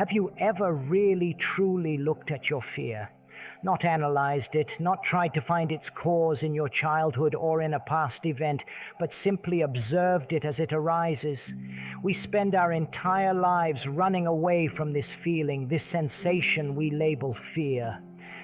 Have you ever really, truly looked at your fear? Not analyzed it, not tried to find its cause in your childhood or in a past event, but simply observed it as it arises. We spend our entire lives running away from this feeling, this sensation we label fear.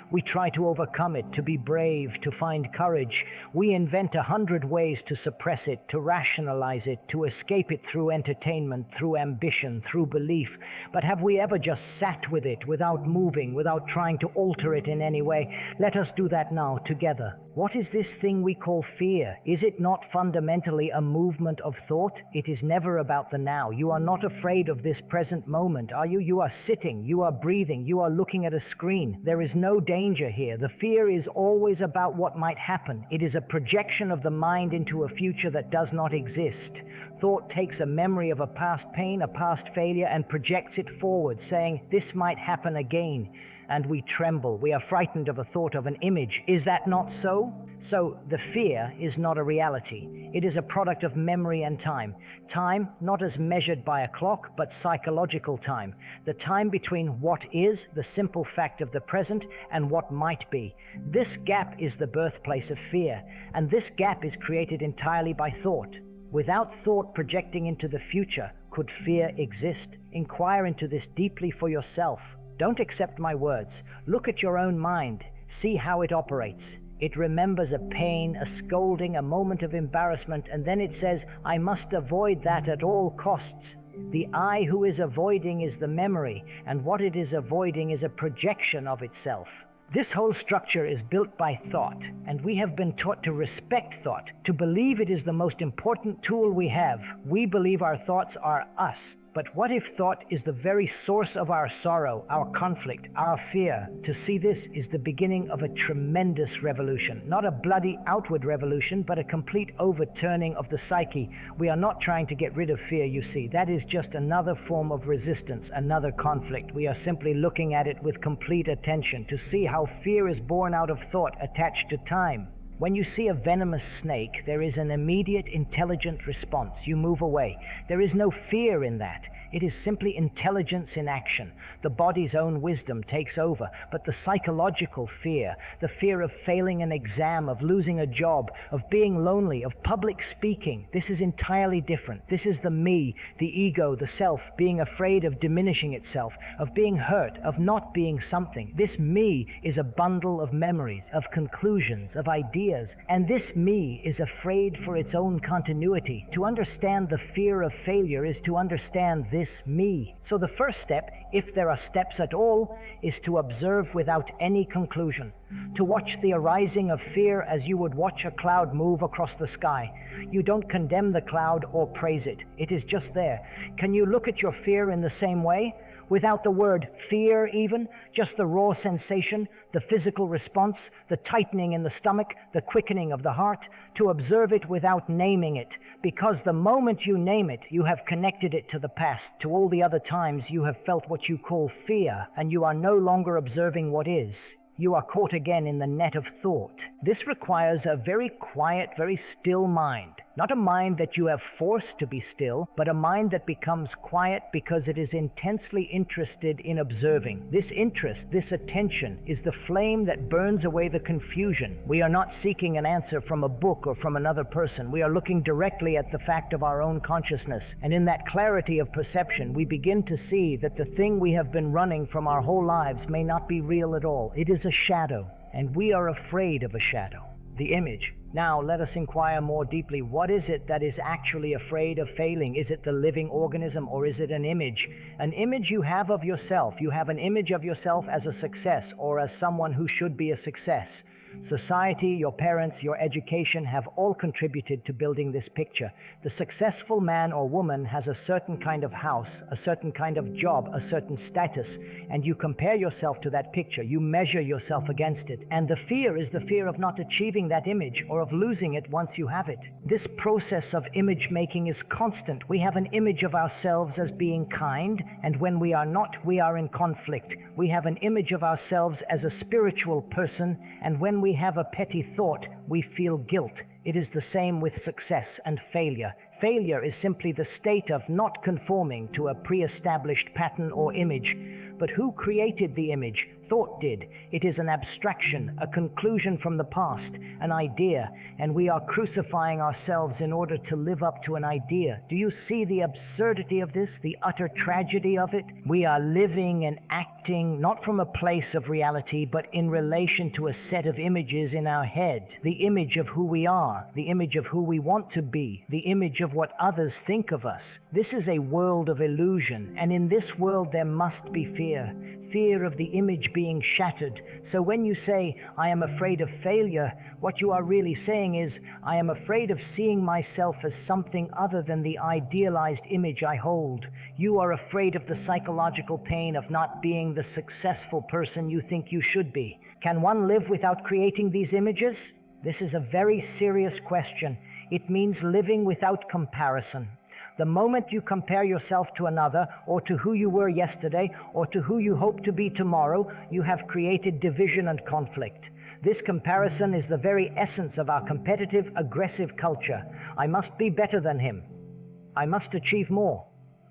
We try to overcome it, to be brave, to find courage. We invent 100 ways to suppress it, to rationalize it, to escape it through entertainment, through ambition, through belief. But have we ever just sat with it without moving, without trying to alter it in any way? Let us do that now, together. What is this thing we call fear? Is it not fundamentally a movement of thought? It is never about the now. You are not afraid of this present moment, are you? You are sitting, you are breathing, you are looking at a screen. There is no danger here. The fear is always about what might happen. It is a projection of the mind into a future that does not exist. Thought takes a memory of a past pain, a past failure, and projects it forward, saying, this might happen again. And we tremble. We are frightened of a thought, of an image. Is that not so? So the fear is not a reality. It is a product of memory and time. Time not as measured by a clock, but psychological time. The time between what is, the simple fact of the present, and what might be. This gap is the birthplace of fear, and this gap is created entirely by thought. Without thought projecting into the future, could fear exist? Inquire into this deeply for yourself. Don't accept my words. Look at your own mind. See how it operates. It remembers a pain, a scolding, a moment of embarrassment, and then it says, I must avoid that at all costs. The I who is avoiding is the memory, and what it is avoiding is a projection of itself. This whole structure is built by thought, and we have been taught to respect thought, to believe it is the most important tool we have. We believe our thoughts are us. But what if thought is the very source of our sorrow, our conflict, our fear? To see this is the beginning of a tremendous revolution. Not a bloody outward revolution, but a complete overturning of the psyche. We are not trying to get rid of fear, you see. That is just another form of resistance, another conflict. We are simply looking at it with complete attention to see how fear is born out of thought attached to time. When you see a venomous snake, there is an immediate intelligent response. You move away. There is no fear in that. It is simply intelligence in action. The body's own wisdom takes over, but the psychological fear, the fear of failing an exam, of losing a job, of being lonely, of public speaking, this is entirely different. This is the me, the ego, the self, being afraid of diminishing itself, of being hurt, of not being something. This me is a bundle of memories, of conclusions, of ideas. And this me is afraid for its own continuity. To understand the fear of failure is to understand this me. So the first step, if there are steps at all, is to observe without any conclusion. To watch the arising of fear as you would watch a cloud move across the sky. You don't condemn the cloud or praise it. It is just there. Can you look at your fear in the same way? Without the word fear even, just the raw sensation, the physical response, the tightening in the stomach, the quickening of the heart, to observe it without naming it, because the moment you name it, you have connected it to the past, to all the other times you have felt what you call fear, and you are no longer observing what is. You are caught again in the net of thought. This requires a very quiet, very still mind. Not a mind that you have forced to be still, but a mind that becomes quiet because it is intensely interested in observing. This interest, this attention, is the flame that burns away the confusion. We are not seeking an answer from a book or from another person. We are looking directly at the fact of our own consciousness. And in that clarity of perception, we begin to see that the thing we have been running from our whole lives may not be real at all. It is a shadow, and we are afraid of a shadow. The image. Now let us inquire more deeply. What is it that is actually afraid of failing? Is it the living organism, or is it an image? An image you have of yourself. You have an image of yourself as a success, or as someone who should be a success. Society, your parents, your education have all contributed to building this picture. The successful man or woman has a certain kind of house, a certain kind of job, a certain status, and you compare yourself to that picture. You measure yourself against it. And the fear is the fear of not achieving that image, or of losing it once you have it. This process of image making is constant. We have an image of ourselves as being kind, and when we are not, we are in conflict. We have an image of ourselves as a spiritual person, and when we have a petty thought, we feel guilt. It is the same with success and failure. Failure is simply the state of not conforming to a pre-established pattern or image. But who created the image? Thought did. It is an abstraction, a conclusion from the past, an idea, and we are crucifying ourselves in order to live up to an idea. Do you see the absurdity of this, the utter tragedy of it? We are living and acting not from a place of reality, but in relation to a set of images in our head. The image of who we are, the image of who we want to be, the image of what others think of us. This is a world of illusion, and in this world there must be fear. Fear of the image being shattered. So when you say, I am afraid of failure, what you are really saying is, I am afraid of seeing myself as something other than the idealized image I hold. You are afraid of the psychological pain of not being the successful person you think you should be. Can one live without creating these images? This is a very serious question. It means living without comparison. The moment you compare yourself to another, or to who you were yesterday, or to who you hope to be tomorrow, you have created division and conflict. This comparison is the very essence of our competitive, aggressive culture. I must be better than him. I must achieve more.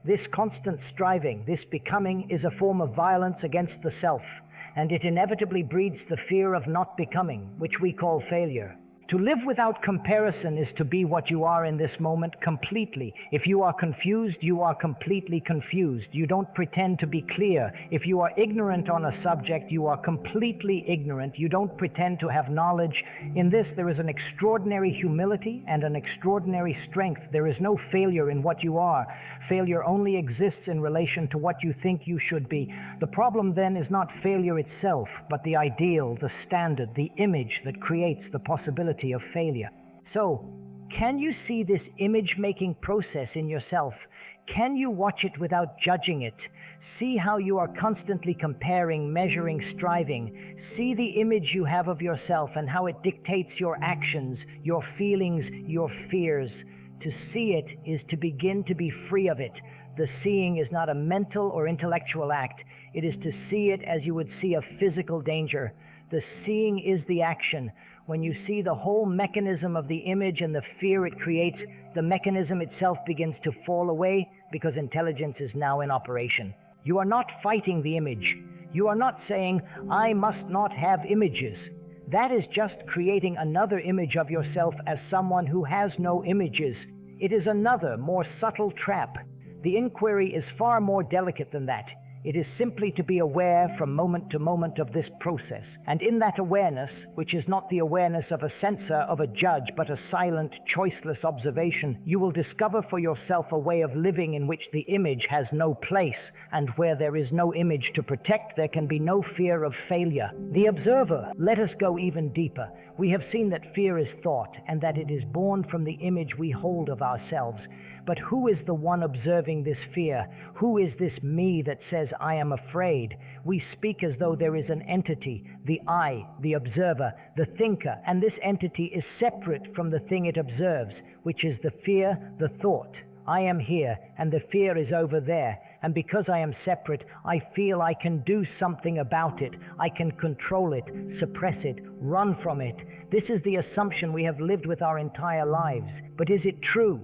This constant striving, this becoming, is a form of violence against the self, and it inevitably breeds the fear of not becoming, which we call failure. To live without comparison is to be what you are in this moment completely. If you are confused, you are completely confused. You don't pretend to be clear. If you are ignorant on a subject, you are completely ignorant. You don't pretend to have knowledge. In this, there is an extraordinary humility and an extraordinary strength. There is no failure in what you are. Failure only exists in relation to what you think you should be. The problem then is not failure itself, but the ideal, the standard, the image that creates the possibility of failure. So, can you see this image-making process in yourself? Can you watch it without judging it? See how you are constantly comparing, measuring, striving. See the image you have of yourself and how it dictates your actions, your feelings, your fears. To see it is to begin to be free of it. The seeing is not a mental or intellectual act. It is to see it as you would see a physical danger. The seeing is the action. When you see the whole mechanism of the image and the fear it creates, the mechanism itself begins to fall away because intelligence is now in operation. You are not fighting the image. You are not saying, I must not have images. That is just creating another image of yourself as someone who has no images. It is another, more subtle trap. The inquiry is far more delicate than that. It is simply to be aware from moment to moment of this process. And in that awareness, which is not the awareness of a censor, of a judge, but a silent, choiceless observation, you will discover for yourself a way of living in which the image has no place, and where there is no image to protect, there can be no fear of failure. The observer, let us go even deeper. We have seen that fear is thought, and that it is born from the image we hold of ourselves. But who is the one observing this fear? Who is this me that says, I am afraid? We speak as though there is an entity, the I, the observer, the thinker, and this entity is separate from the thing it observes, which is the fear, the thought. I am here, and the fear is over there, and because I am separate, I feel I can do something about it. I can control it, suppress it, run from it. This is the assumption we have lived with our entire lives. But is it true?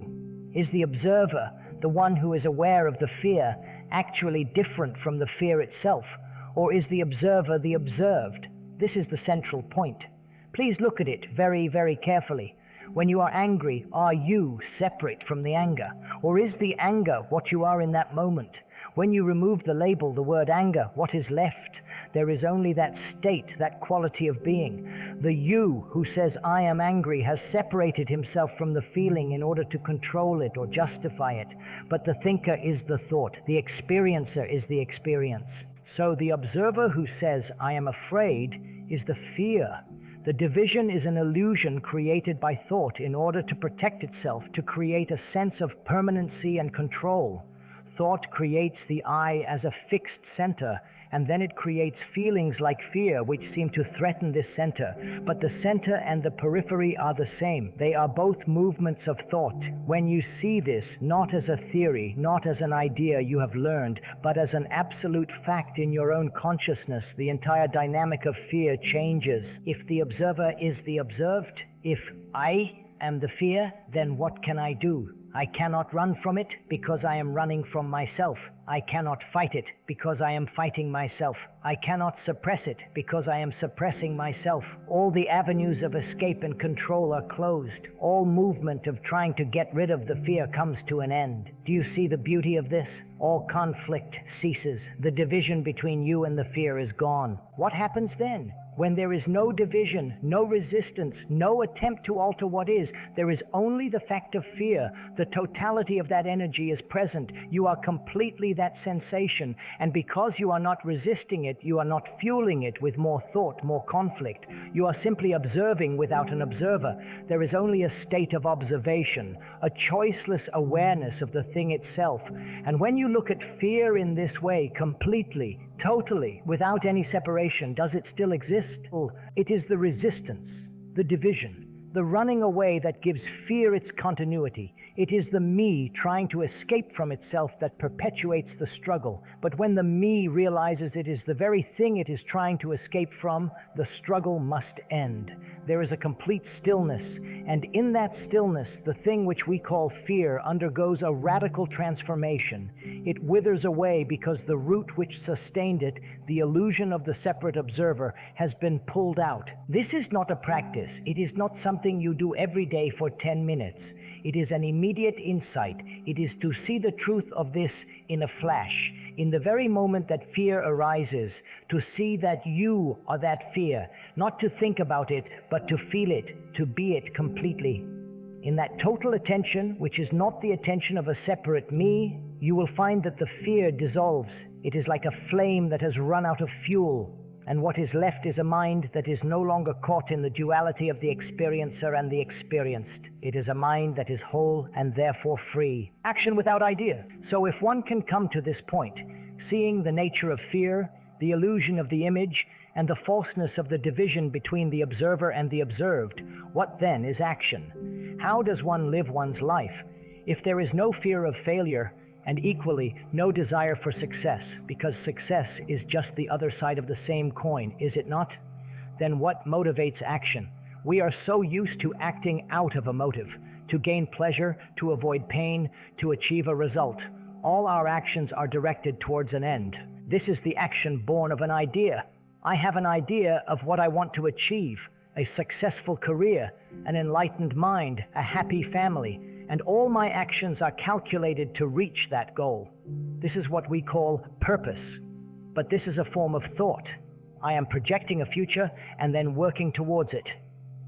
Is the observer, the one who is aware of the fear, actually different from the fear itself? Or is the observer the observed? This is the central point. Please look at it very, very carefully. When you are angry, are you separate from the anger? Or is the anger what you are in that moment? When you remove the label, the word anger, what is left? There is only that state, that quality of being. The you who says, I am angry, has separated himself from the feeling in order to control it or justify it. But the thinker is the thought. The experiencer is the experience. So the observer who says, I am afraid, is the fear. The division is an illusion created by thought in order to protect itself, to create a sense of permanency and control. Thought creates the I as a fixed center, and then it creates feelings like fear which seem to threaten this center. But the center and the periphery are the same. They are both movements of thought. When you see this, not as a theory, not as an idea you have learned, but as an absolute fact in your own consciousness, the entire dynamic of fear changes. If the observer is the observed, If I am the fear, then what can I do? I cannot run from it because I am running from myself. I cannot fight it because I am fighting myself. I cannot suppress it because I am suppressing myself. All the avenues of escape and control are closed. All movement of trying to get rid of the fear comes to an end. Do you see the beauty of this? All conflict ceases. The division between you and the fear is gone. What happens then? When there is no division, no resistance, no attempt to alter what is, there is only the fact of fear. The totality of that energy is present. You are completely that sensation. And because you are not resisting it, you are not fueling it with more thought, more conflict. You are simply observing without an observer. There is only a state of observation, a choiceless awareness of the thing itself. And when you look at fear in this way, completely, totally, without any separation, does it still exist? It is the resistance, the division, the running away that gives fear its continuity. It is the me trying to escape from itself that perpetuates the struggle. But when the me realizes it is the very thing it is trying to escape from, the struggle must end. There is a complete stillness, and in that stillness, the thing which we call fear undergoes a radical transformation. It withers away because the root which sustained it, the illusion of the separate observer, has been pulled out. This is not a practice. It is not something you do every day for 10 minutes. It is an immediate insight. It is to see the truth of this in a flash, in the very moment that fear arises, to see that you are that fear, not to think about it, but to feel it, to be it completely. In that total attention, which is not the attention of a separate me, you will find that the fear dissolves. It is like a flame that has run out of fuel, and what is left is a mind that is no longer caught in the duality of the experiencer and the experienced. It is a mind that is whole and therefore free. Action without idea. So if one can come to this point, seeing the nature of fear, the illusion of the image, and the falseness of the division between the observer and the observed, what then is action? How does one live one's life? If there is no fear of failure, and equally no desire for success, because success is just the other side of the same coin, is it not? Then what motivates action? We are so used to acting out of a motive, to gain pleasure, to avoid pain, to achieve a result. All our actions are directed towards an end. This is the action born of an idea. I have an idea of what I want to achieve, a successful career, an enlightened mind, a happy family, and all my actions are calculated to reach that goal. This is what we call purpose. But this is a form of thought. I am projecting a future and then working towards it.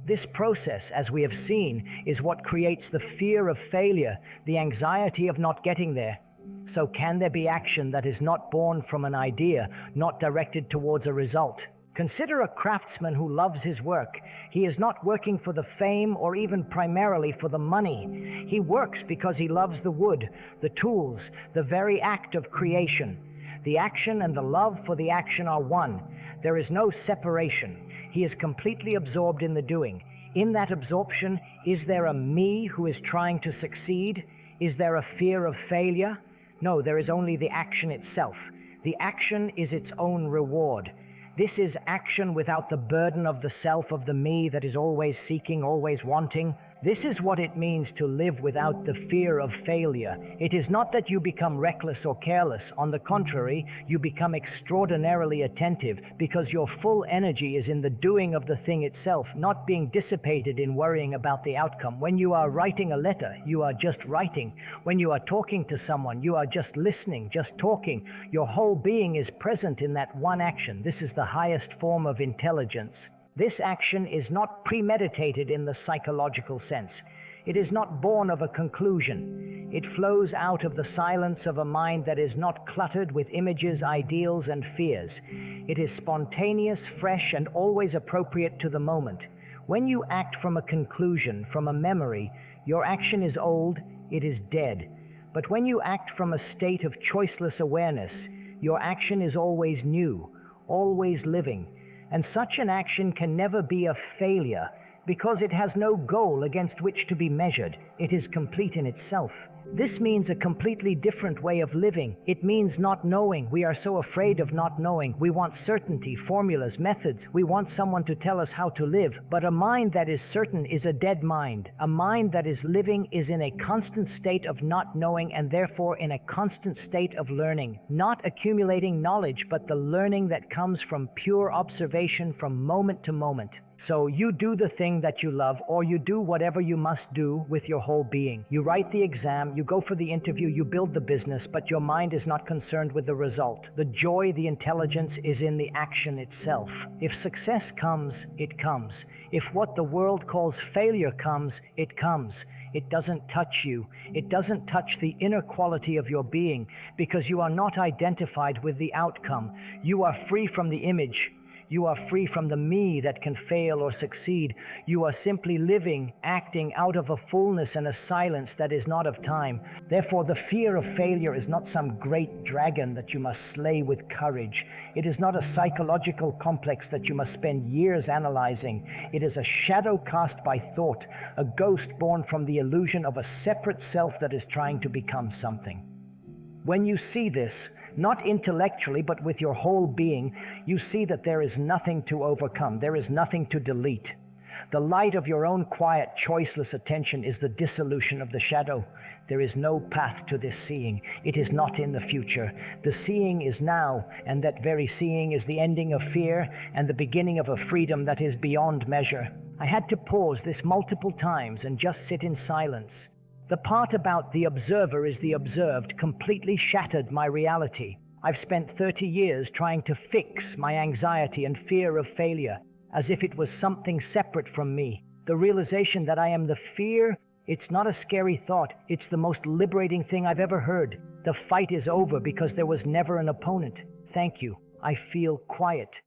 This process, as we have seen, is what creates the fear of failure, the anxiety of not getting there. So can there be action that is not born from an idea, not directed towards a result? Consider a craftsman who loves his work. He is not working for the fame or even primarily for the money. He works because he loves the wood, the tools, the very act of creation. The action and the love for the action are one. There is no separation. He is completely absorbed in the doing. In that absorption, is there a me who is trying to succeed? Is there a fear of failure? No, there is only the action itself. The action is its own reward. This is action without the burden of the self, of the me that is always seeking, always wanting. This is what it means to live without the fear of failure. It is not that you become reckless or careless. On the contrary, you become extraordinarily attentive because your full energy is in the doing of the thing itself, not being dissipated in worrying about the outcome. When you are writing a letter, you are just writing. When you are talking to someone, you are just listening, just talking. Your whole being is present in that one action. This is the highest form of intelligence. This action is not premeditated in the psychological sense. It is not born of a conclusion. It flows out of the silence of a mind that is not cluttered with images, ideals, and fears. It is spontaneous, fresh, and always appropriate to the moment. When you act from a conclusion, from a memory, your action is old, it is dead. But when you act from a state of choiceless awareness, your action is always new, always living. And such an action can never be a failure because it has no goal against which to be measured. It is complete in itself. This means a completely different way of living. It means not knowing. We are so afraid of not knowing. We want certainty, formulas, methods. We want someone to tell us how to live. But a mind that is certain is a dead mind. A mind that is living is in a constant state of not knowing and therefore in a constant state of learning. Not accumulating knowledge, but the learning that comes from pure observation from moment to moment. So you do the thing that you love, or you do whatever you must do with your whole being. You write the exam, you go for the interview, you build the business, but your mind is not concerned with the result. The joy, the intelligence is in the action itself. If success comes, it comes. If what the world calls failure comes, it comes. It doesn't touch you. It doesn't touch the inner quality of your being, because you are not identified with the outcome. You are free from the image. You are free from the me that can fail or succeed. You are simply living, acting out of a fullness and a silence that is not of time. Therefore, the fear of failure is not some great dragon that you must slay with courage. It is not a psychological complex that you must spend years analyzing. It is a shadow cast by thought, a ghost born from the illusion of a separate self that is trying to become something. When you see this, not intellectually, but with your whole being, you see that there is nothing to overcome. There is nothing to delete. The light of your own quiet, choiceless attention is the dissolution of the shadow. There is no path to this seeing. It is not in the future. The seeing is now, and that very seeing is the ending of fear and the beginning of a freedom that is beyond measure. I had to pause this multiple times and just sit in silence. The part about the observer is the observed completely shattered my reality. I've spent 30 years trying to fix my anxiety and fear of failure, as if it was something separate from me. The realization that I am the fear, it's not a scary thought. It's the most liberating thing I've ever heard. The fight is over because there was never an opponent. Thank you. I feel quiet.